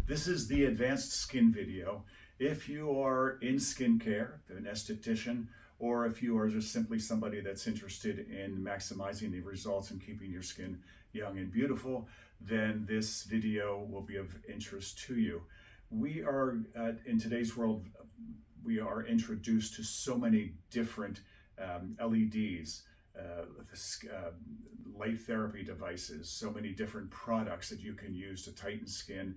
This is the advanced skin video. If you are in skincare, an esthetician, or if you are just simply somebody that's interested in maximizing the results and keeping your skin young and beautiful, then this video will be of interest to you. We are, in today's world, we are introduced to so many different LEDs, light therapy devices, so many different products that you can use to tighten skin,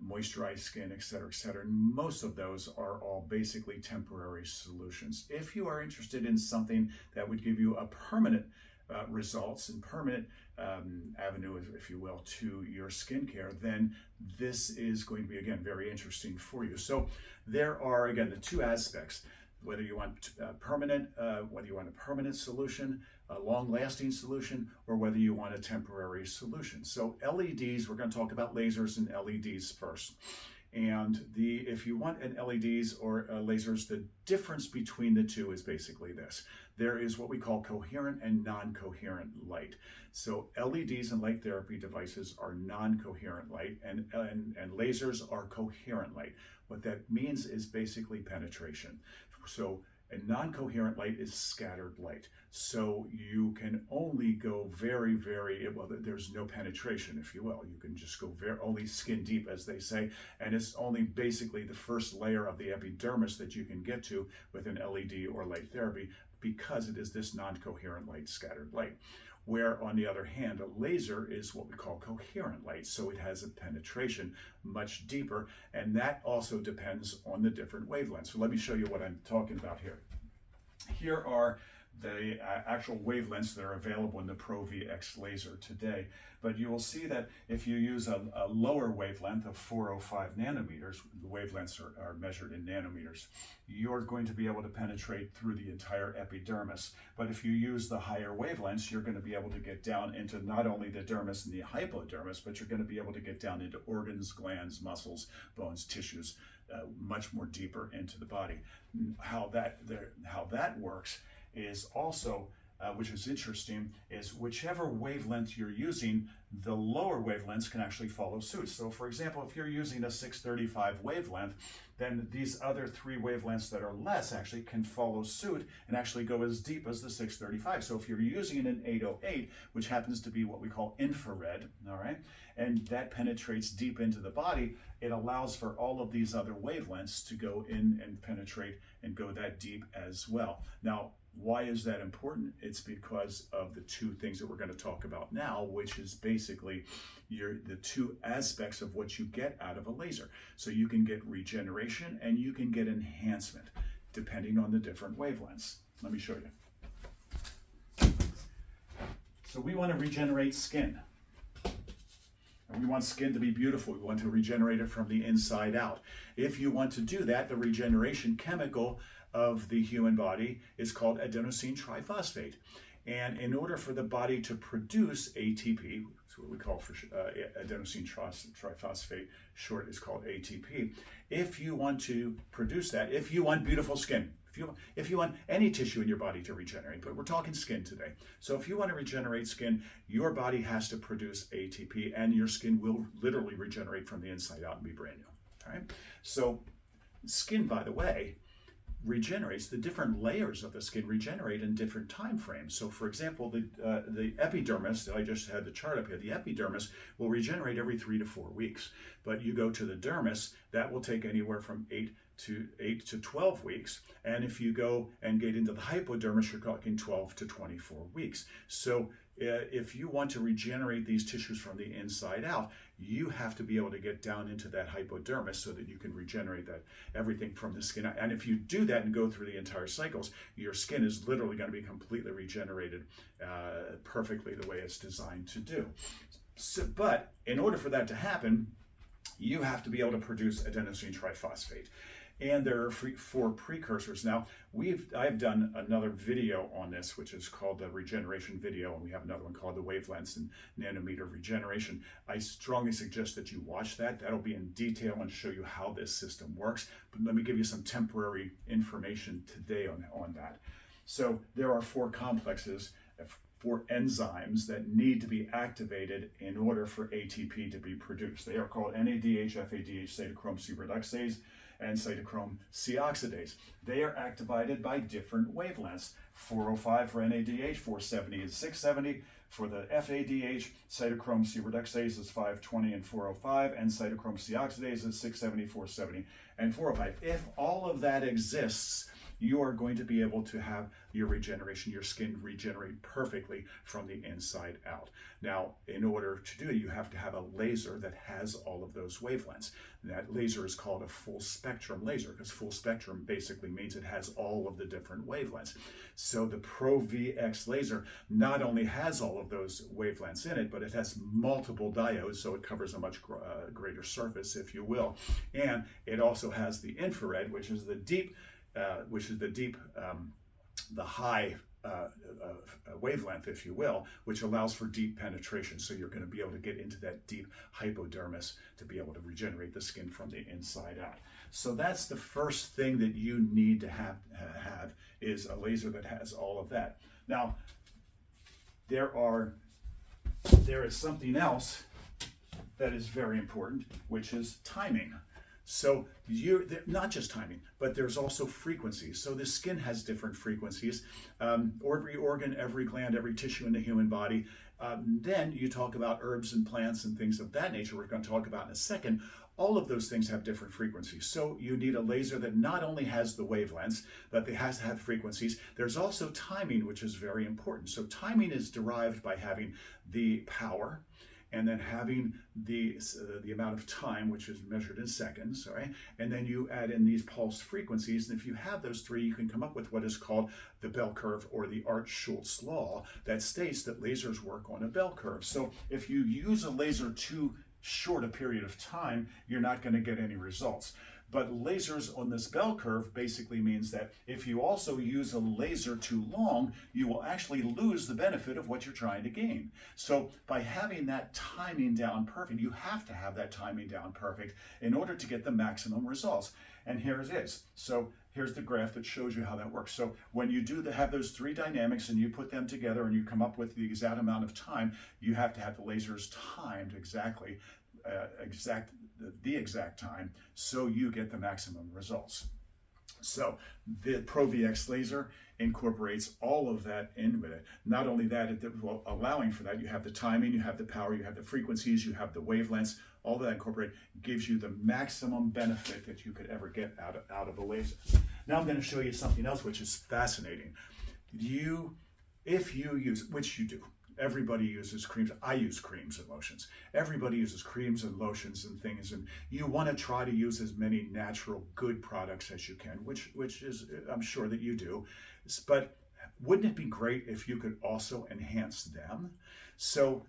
moisturize skin, etc., etc. And most of those are all basically temporary solutions. If you are interested in something that would give you a permanent results and permanent avenue, if you will, to your skincare, then this is going to be, again, very interesting for you. So there are, again, the two aspects. Whether you want whether you want a permanent solution, a long-lasting solution, or whether you want a temporary solution. So LEDs, we're going to talk about lasers and LEDs first. And if you want an LEDs or lasers, the difference between the two is basically this. There is what we call coherent and non-coherent light. So LEDs and light therapy devices are non-coherent light, and lasers are coherent light. What that means is basically penetration. So a non-coherent light is scattered light. So you can only go very, well, there's no penetration, if you will. You can just go only skin deep, as they say, and it's only basically the first layer of the epidermis that you can get to with an LED or light therapy, because it is this non-coherent light, scattered light. Where, on the other hand, a laser is what we call coherent light, so it has a penetration much deeper, and that also depends on the different wavelengths. So let me show you what I'm talking about here. Here are the actual wavelengths that are available in the Pro VX laser today. But you will see that if you use a lower wavelength of 405 nanometers, the wavelengths are measured in nanometers, you're going to be able to penetrate through the entire epidermis. But if you use the higher wavelengths, you're going to be able to get down into not only the dermis and the hypodermis, but you're going to be able to get down into organs, glands, muscles, bones, tissues, much more deeper into the body. How that works is also, which is interesting, is whichever wavelength you're using, the lower wavelengths can actually follow suit. So for example, if you're using a 635 wavelength, then these other three wavelengths that are less actually can follow suit and actually go as deep as the 635. So if you're using an 808, which happens to be what we call infrared, all right, and that penetrates deep into the body, it allows for all of these other wavelengths to go in and penetrate and go that deep as well. Now, why is that important? It's because of the two things that we're going to talk about now, which is basically the two aspects of what you get out of a laser. So you can get regeneration and you can get enhancement, depending on the different wavelengths. Let me show you. So we want to regenerate skin. And we want skin to be beautiful. We want to regenerate it from the inside out. If you want to do that, the regeneration chemical of the human body is called adenosine triphosphate. And in order for the body to produce ATP, that's what we call for adenosine triphosphate, short is called ATP. If you want to produce that, if you want beautiful skin, if you want any tissue in your body to regenerate, but we're talking skin today. So if you want to regenerate skin, your body has to produce ATP, and your skin will literally regenerate from the inside out and be brand new. All right? So skin, by the way, regenerates. The different layers of the skin regenerate in different time frames. So for example, the epidermis, I just had the chart up here, the epidermis will regenerate every 3 to 4 weeks. But you go to the dermis, that will take anywhere from 8 to 12 weeks. And if you go and get into the hypodermis, you're talking 12 to 24 weeks. So if you want to regenerate these tissues from the inside out, you have to be able to get down into that hypodermis so that you can regenerate that everything from the skin. And if you do that and go through the entire cycles, your skin is literally going to be completely regenerated perfectly the way it's designed to do. So, but in order for that to happen, you have to be able to produce adenosine triphosphate. And there are 4 precursors. Now, I've done another video on this, which is called the regeneration video, and we have another one called the wavelengths and nanometer regeneration. I strongly suggest that you watch that. That'll be in detail and show you how this system works. But let me give you some temporary information today on that. So there are 4 complexes for enzymes that need to be activated in order for ATP to be produced. They are called NADH, FADH, cytochrome C reductase, and cytochrome C oxidase. They are activated by different wavelengths. 405 for NADH, 470 and 670. For the FADH, cytochrome C reductase is 520 and 405, and cytochrome C oxidase is 670, 470, and 405. If all of that exists, you are going to be able to have your regeneration, your skin regenerate perfectly from the inside out. Now, in order to do it, you have to have a laser that has all of those wavelengths. And that laser is called a full spectrum laser, because full spectrum basically means it has all of the different wavelengths. So the Pro-VX laser not only has all of those wavelengths in it, but it has multiple diodes, so it covers a much greater surface, if you will. And it also has the infrared, which is the high wavelength, if you will, which allows for deep penetration. So you're going to be able to get into that deep hypodermis to be able to regenerate the skin from the inside out. So that's the first thing that you need to have is a laser that has all of that. Now, there is something else that is very important, which is timing. So not just timing, but there's also frequencies. So the skin has different frequencies. Every organ, every gland, every tissue in the human body. Then you talk about herbs and plants and things of that nature, we're going to talk about in a second. All of those things have different frequencies. So you need a laser that not only has the wavelengths, but it has to have frequencies. There's also timing, which is very important. So timing is derived by having the power, and then having the amount of time, which is measured in seconds, all right? And then you add in these pulse frequencies, and if you have those three, you can come up with what is called the bell curve, or the Arch-Schultz law, that states that lasers work on a bell curve. So if you use a laser too short a period of time, you're not going to get any results. But lasers on this bell curve basically means that if you also use a laser too long, you will actually lose the benefit of what you're trying to gain. So by having that timing down perfect, you have to have that timing down perfect in order to get the maximum results. And here it is. So here's the graph that shows you how that works. So when you have those three dynamics and you put them together and you come up with the exact amount of time, you have to have the lasers timed exactly, the exact time, so you get the maximum results. So the Pro-VX laser incorporates all of that in with it. Not only that, allowing for that, you have the timing, you have the power, you have the frequencies, you have the wavelengths, all that incorporated gives you the maximum benefit that you could ever get out of a laser. Now I'm going to show you something else which is fascinating. If you use, which you do, everybody uses creams. I use creams and lotions. Everybody uses creams and lotions and things, and you want to try to use as many natural, good products as you can, which is, I'm sure that you do. But wouldn't it be great if you could also enhance them? So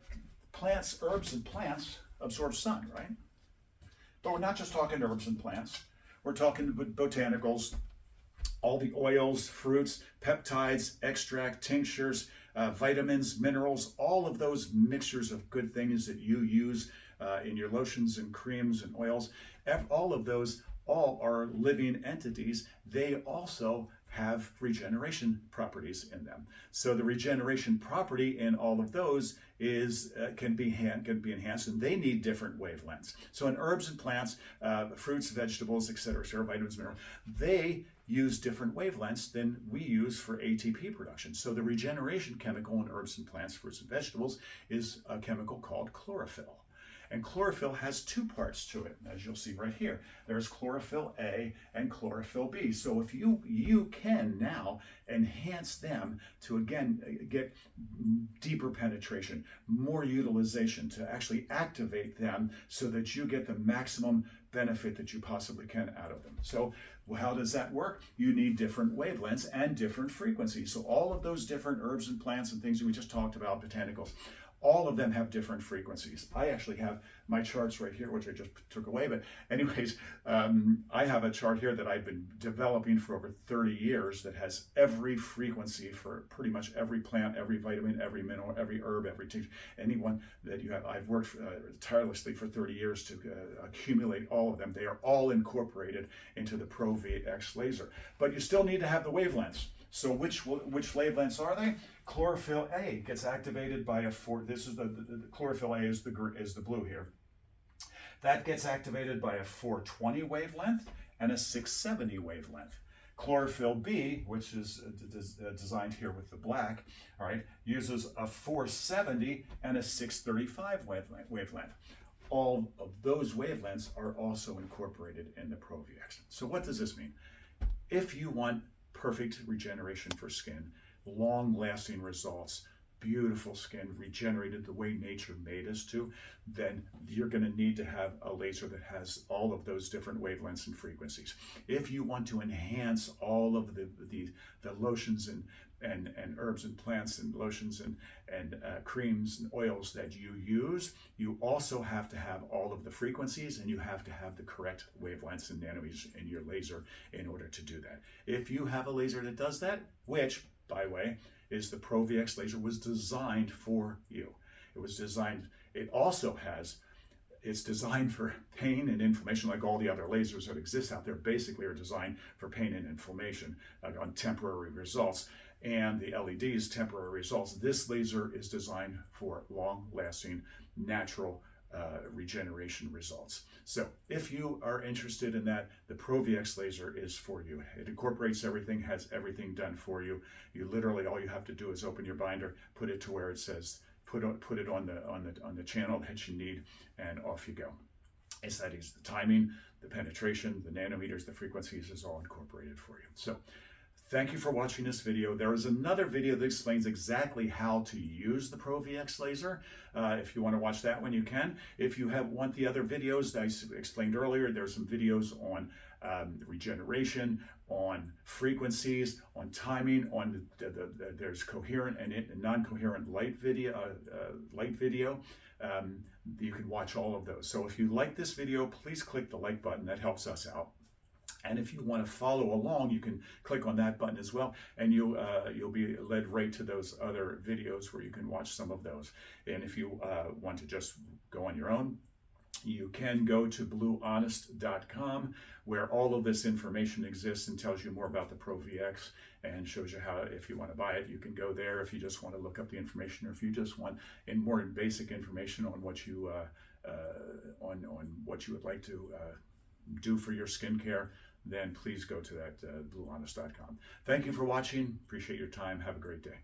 plants, herbs and plants absorb sun, right? But we're not just talking herbs and plants. We're talking botanicals, all the oils, fruits, peptides, extract, tinctures, vitamins, minerals, all of those mixtures of good things that you use in your lotions and creams and oils, all of those are living entities. They also have regeneration properties in them. So the regeneration property in all of those can be enhanced, and they need different wavelengths. So in herbs and plants, fruits, vegetables, etc., vitamins, minerals, they use different wavelengths than we use for ATP production. So the regeneration chemical in herbs and plants, fruits and vegetables is a chemical called chlorophyll. And chlorophyll has two parts to it, as you'll see right here. There's chlorophyll A and chlorophyll B. So if you can now enhance them to, again, get deeper penetration, more utilization, to actually activate them so that you get the maximum benefit that you possibly can out of them. So how does that work? You need different wavelengths and different frequencies. So all of those different herbs and plants and things that we just talked about, botanicals, all of them have different frequencies. I actually have my charts right here, which I just took away. But anyways, I have a chart here that I've been developing for over 30 years that has every frequency for pretty much every plant, every vitamin, every mineral, every herb, every tincture, anyone that you have. I've worked tirelessly for 30 years to accumulate all of them. They are all incorporated into the Pro-VX laser. But you still need to have the wavelengths. So which wavelengths are they? Chlorophyll A gets activated by this is the chlorophyll A is the blue here. That gets activated by a 420 wavelength and a 670 wavelength. Chlorophyll B, which is designed here with the black, all right, uses a 470 and a 635 wavelength. All of those wavelengths are also incorporated in the ProVX. So what does this mean? If you want perfect regeneration for skin, long-lasting results, beautiful skin regenerated the way nature made us to, then you're going to need to have a laser that has all of those different wavelengths and frequencies. If you want to enhance all of the lotions and herbs and plants and lotions and creams and oils that you use, you also have to have all of the frequencies, and you have to have the correct wavelengths and nanometers in your laser in order to do that. If you have a laser that does that, which, by the way, is the ProVX laser was designed for you. It was designed, it's designed for pain and inflammation, like all the other lasers that exist out there basically are designed for pain and inflammation on temporary results. And the LEDs, temporary results. This laser is designed for long-lasting, natural regeneration results. So if you are interested in that, the ProVX laser is for you. It incorporates everything, has everything done for you. You literally, all you have to do is open your binder, put it to where it says, put it on the channel that you need, and off you go. It's that easy. The timing, the penetration, the nanometers, the frequencies is all incorporated for you. So thank you for watching this video. There is another video that explains exactly how to use the ProVX laser. If you want to watch that one, you can. If you want the other videos that I explained earlier, there's some videos on regeneration, on frequencies, on timing, on there's coherent and non-coherent light video. You can watch all of those. So if you like this video, please click the like button. That helps us out. And if you want to follow along, you can click on that button as well, and you'll be led right to those other videos where you can watch some of those. And if you want to just go on your own, you can go to bluehonest.com, where all of this information exists and tells you more about the ProVX and shows you how, if you want to buy it, you can go there. If you just want to look up the information, or if you just want more basic information on what you on what you would like to do for your skincare, then please go to that bluehonest.com. Thank you for watching. Appreciate your time. Have a great day.